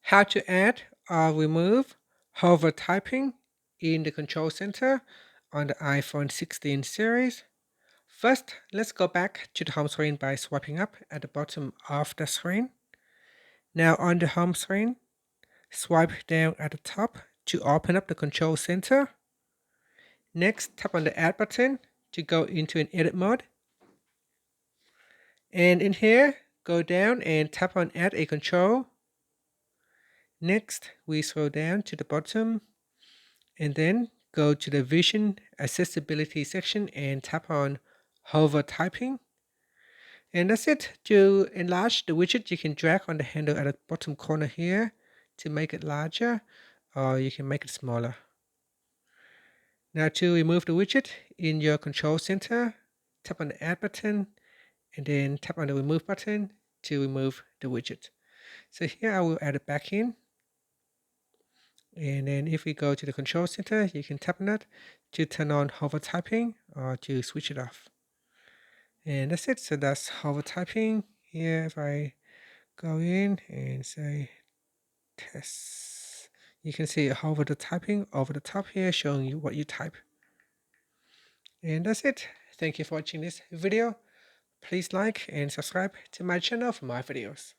How to add or remove hover typing in the control center on the iPhone 16 series. First, let's go back to the home screen by swiping up at the bottom of the screen. Now on the home screen, swipe down at the top to open up the control center. Next, tap on the add button to go into an edit mode. And in here, go down and tap on add a control. Next, we scroll down to the bottom and then go to the vision accessibility section and tap on hover typing. And that's it. To enlarge the widget, you can drag on the handle at the bottom corner here to make it larger, or you can make it smaller. Now to remove the widget in your control center, tap on the add button and then tap on the remove button to remove the widget. So here I will add it back in. And then if we go to the control center, you can tap on that to turn on hover typing or to switch it off. And that's it. So that's hover typing. Here, if I go in and say test, you can see hover the typing over the top here, showing you what you type. And that's it. Thank you for watching this video. Please like and subscribe to my channel for more videos.